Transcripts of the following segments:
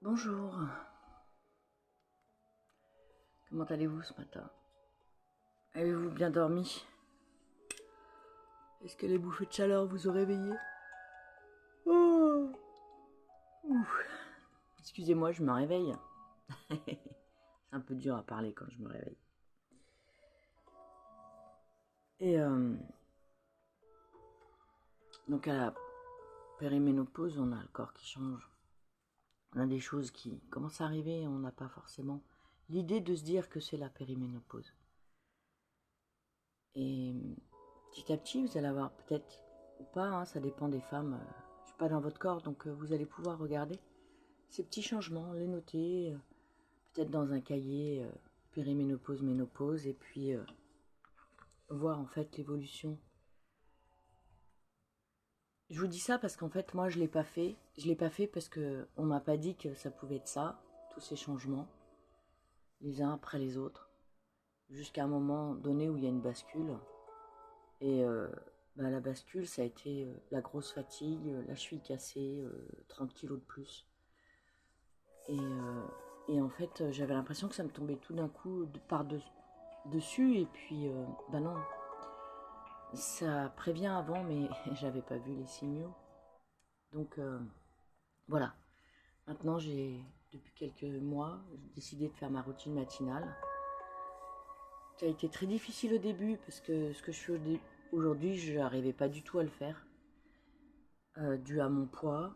Bonjour, comment allez-vous ce matin? Avez-vous bien dormi? Est-ce que les bouffées de chaleur vous ont réveillé? Oh. Ouh. Excusez-moi, je me réveille. C'est un peu dur à parler quand je me réveille. Et donc à la périménopause, on a le corps qui change. On a des choses qui commencent à arriver et on n'a pas forcément l'idée de se dire que c'est la périménopause. Et petit à petit, vous allez avoir peut-être, ou pas, hein, ça dépend des femmes, je ne suis pas dans votre corps, donc vous allez pouvoir regarder ces petits changements, les noter, peut-être dans un cahier, périménopause, ménopause, et puis voir en fait l'évolution. Je vous dis ça parce qu'en fait, moi, je l'ai pas fait. Je l'ai pas fait parce qu'on m'a pas dit que ça pouvait être ça, tous ces changements, les uns après les autres, jusqu'à un moment donné où il y a une bascule. Et la bascule, ça a été la grosse fatigue, la cheville cassée, 30 kilos de plus. Et, et en fait, j'avais l'impression que ça me tombait tout d'un coup par-dessus. Et puis, non, ça prévient avant, mais j'avais pas vu les signaux. Donc, voilà. Maintenant, depuis quelques mois, j'ai décidé de faire ma routine matinale. Ça a été très difficile au début, parce que ce que je fais aujourd'hui, je n'arrivais pas du tout à le faire, dû à mon poids.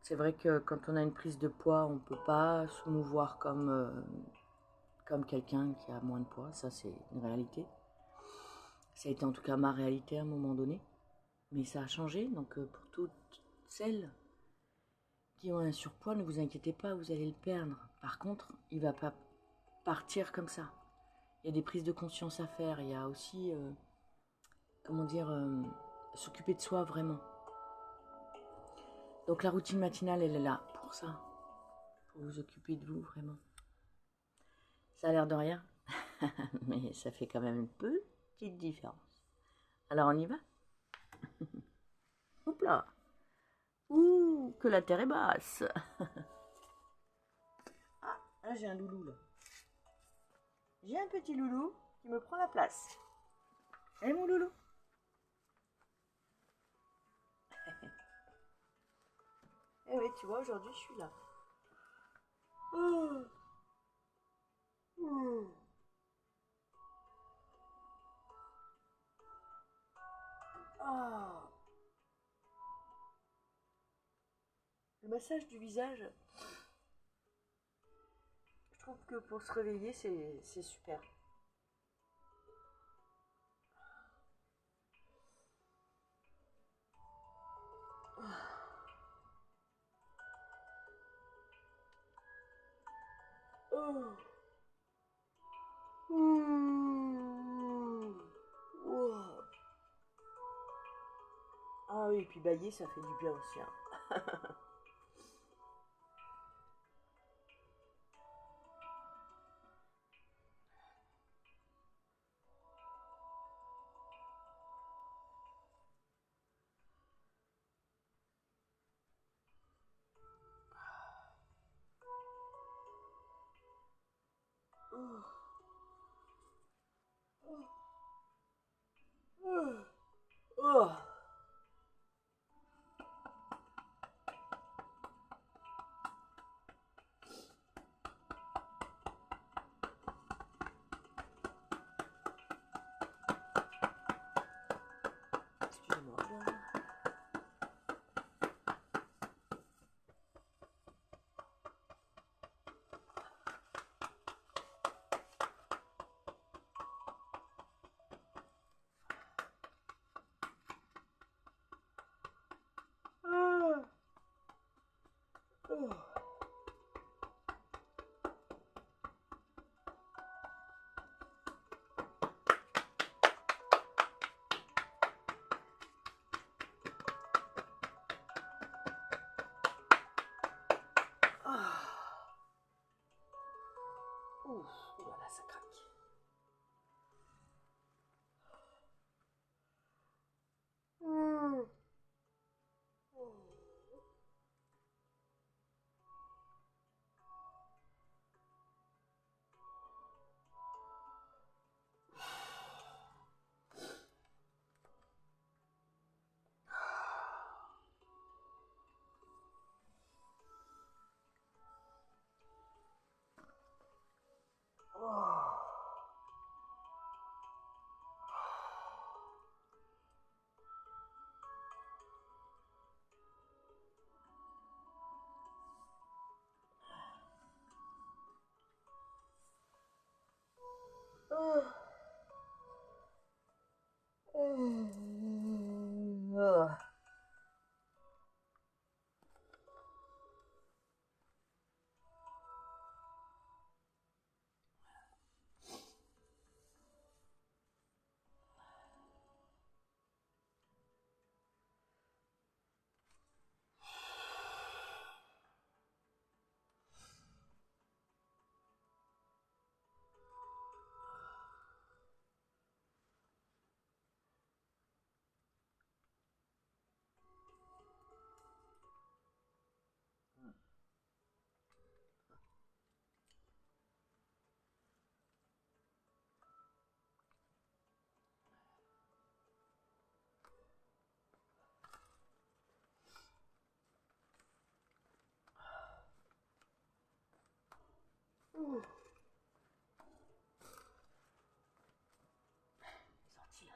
C'est vrai que quand on a une prise de poids, on ne peut pas se mouvoir comme quelqu'un qui a moins de poids, ça c'est une réalité. Ça a été en tout cas ma réalité à un moment donné, mais ça a changé, donc pour toutes celles qui ont un surpoids, ne vous inquiétez pas, vous allez le perdre. Par contre, il ne va pas partir comme ça. Il y a des prises de conscience à faire, il y a aussi, s'occuper de soi vraiment. Donc la routine matinale, elle est là pour ça, pour vous occuper de vous vraiment. Ça a l'air de rien, mais ça fait quand même une petite différence. Alors on y va? Hop là! Ouh, que la terre est basse! Ah, j'ai un loulou là. J'ai un petit loulou qui me prend la place. Eh mon loulou? Eh oui, tu vois, aujourd'hui je suis là. Oh. Oh. Ah. Le massage du visage, je trouve que pour se réveiller, c'est super. Oh. Ouh. Wow. Ah oui, et puis bailler, ça fait du bien aussi, hein. Oh. Oh. Oh. Excusez-moi. Ah. Oh. Ah. Ouh, ouh là là, ça craque. Mmh. Sortir.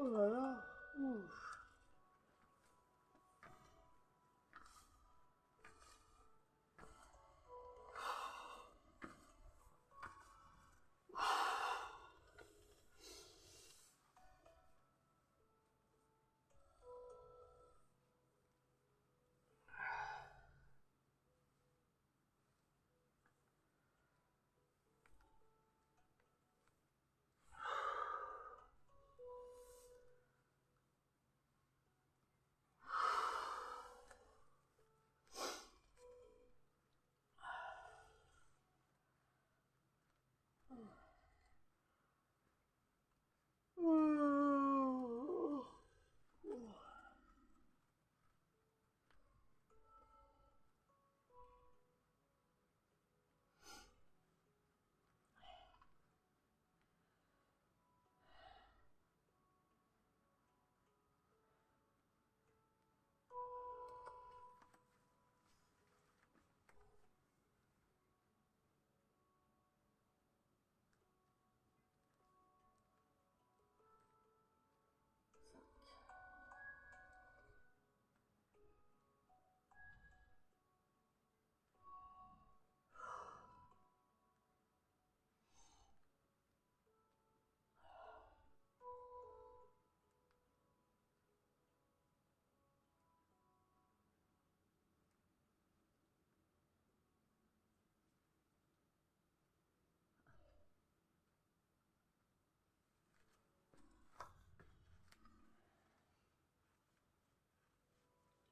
Oh là là.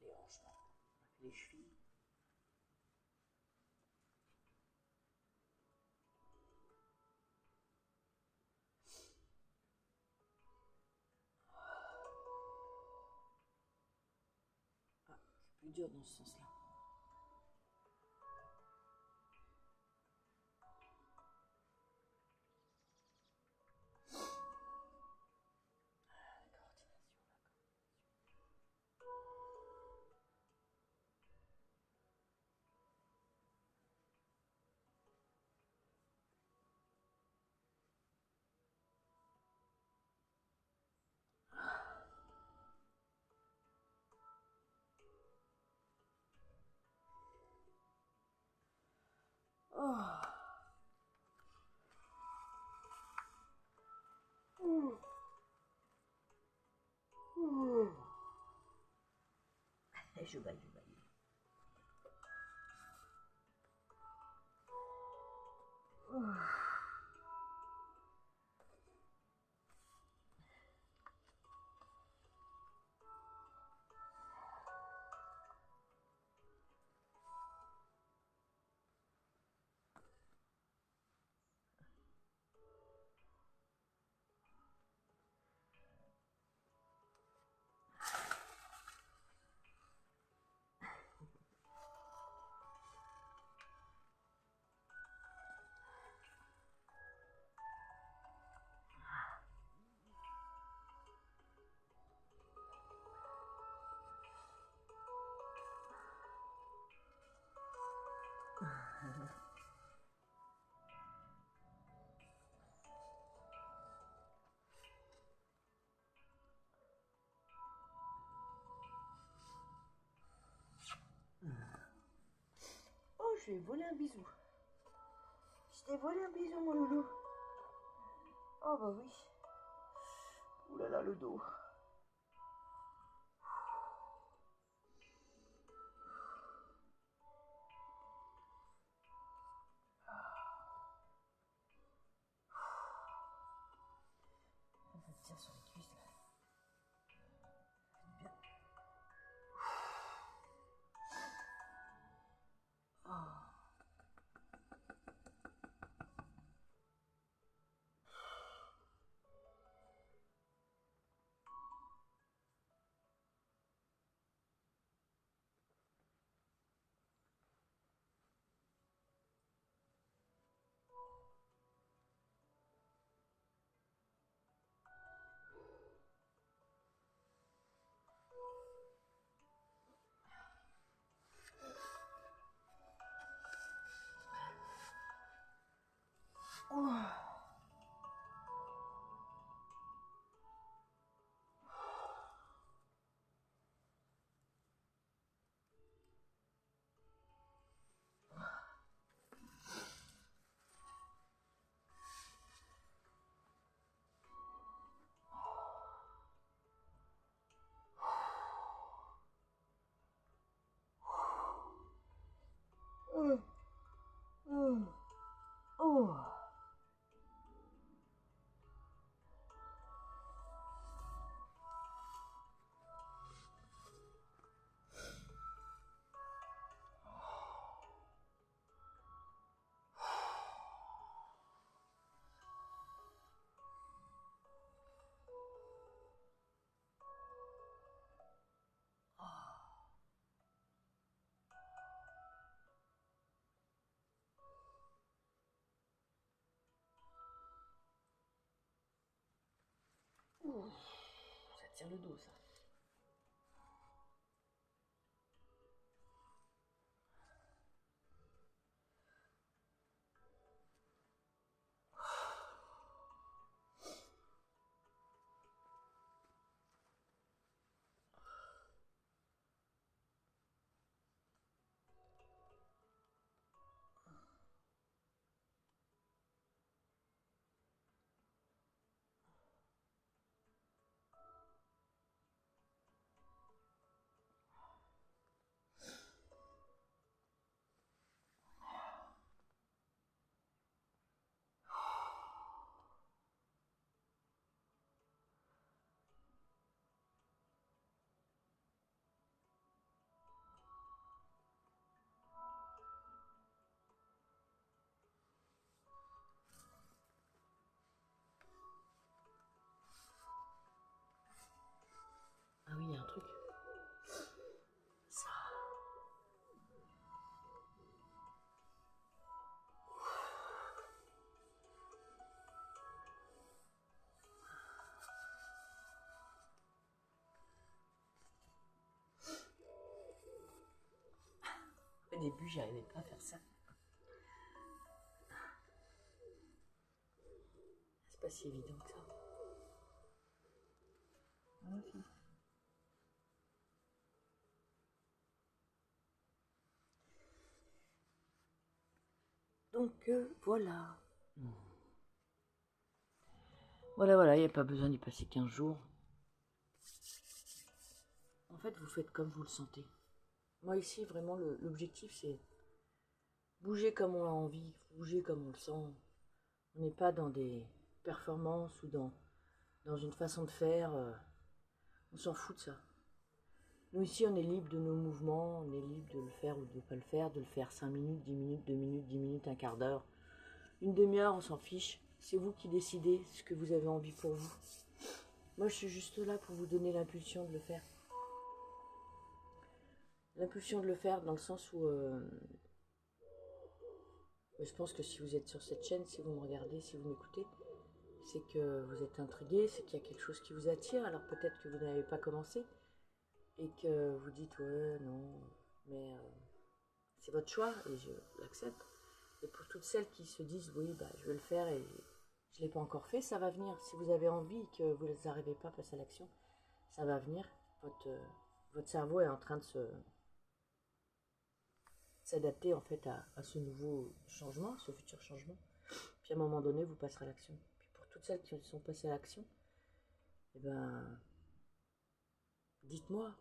Les hanches, les chevilles. Ah, c'est plus dur dans ce sens-là. Et je baille, je baille. lui ai volé un bisou. Je t'ai volé un bisou, mon loulou. Oh bah oui. Ouh là là, le dos. Ça se tire sur les cuisses là. Bien. Oh. Oh. Ouh. Ça tire le dos, ça. Ah oui, il y a un truc. Ça. Au début, j'arrivais pas à faire ça. C'est pas si évident que ça. Donc voilà. Voilà, il n'y a pas besoin d'y passer 15 jours. En fait, vous faites comme vous le sentez. Moi ici, vraiment, l'objectif, c'est bouger comme on a envie, bouger comme on le sent. On n'est pas dans des performances ou dans une façon de faire. On s'en fout de ça. Nous ici, on est libre de nos mouvements, on est libre de le faire ou de ne pas le faire, de le faire 5 minutes, 10 minutes, 2 minutes, 10 minutes, un quart d'heure. Une demi-heure, on s'en fiche. C'est vous qui décidez ce que vous avez envie pour vous. Moi, je suis juste là pour vous donner l'impulsion de le faire. L'impulsion de le faire dans le sens où... je pense que si vous êtes sur cette chaîne, si vous me regardez, si vous m'écoutez, c'est que vous êtes intrigué, c'est qu'il y a quelque chose qui vous attire. Alors peut-être que vous n'avez pas commencé et que vous dites ouais, non, mais c'est votre choix et je l'accepte. Et pour toutes celles qui se disent oui, bah, je vais le faire et je ne l'ai pas encore fait, ça va venir. Si vous avez envie et que vous n'arrivez pas à passer à l'action, ça va venir. Votre cerveau est en train de s'adapter en fait à ce nouveau changement, ce futur changement. Puis à un moment donné, vous passerez à l'action. Puis pour toutes celles qui sont passées à l'action, eh ben, dites-moi,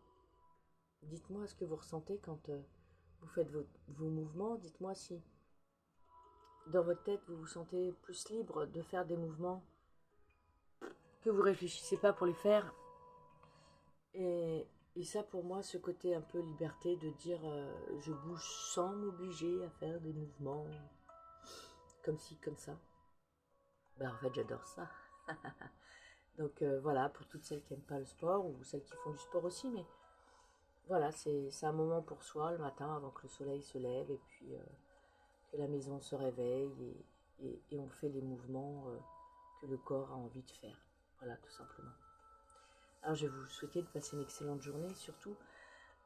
dites-moi ce que vous ressentez quand vous faites vos mouvements. Dites-moi si dans votre tête vous vous sentez plus libre de faire des mouvements, que vous réfléchissez pas pour les faire. Et ça pour moi, ce côté un peu liberté de dire je bouge sans m'obliger à faire des mouvements comme ci, comme ça. Ben en fait j'adore ça. Donc voilà, pour toutes celles qui n'aiment pas le sport ou celles qui font du sport aussi, mais voilà, c'est un moment pour soi le matin avant que le soleil se lève et puis que la maison se réveille et on fait les mouvements que le corps a envie de faire. Voilà, tout simplement. Alors je vais vous souhaiter de passer une excellente journée et surtout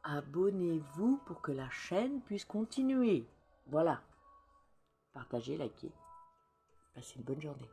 abonnez-vous pour que la chaîne puisse continuer. Voilà, partagez, likez, passez une bonne journée.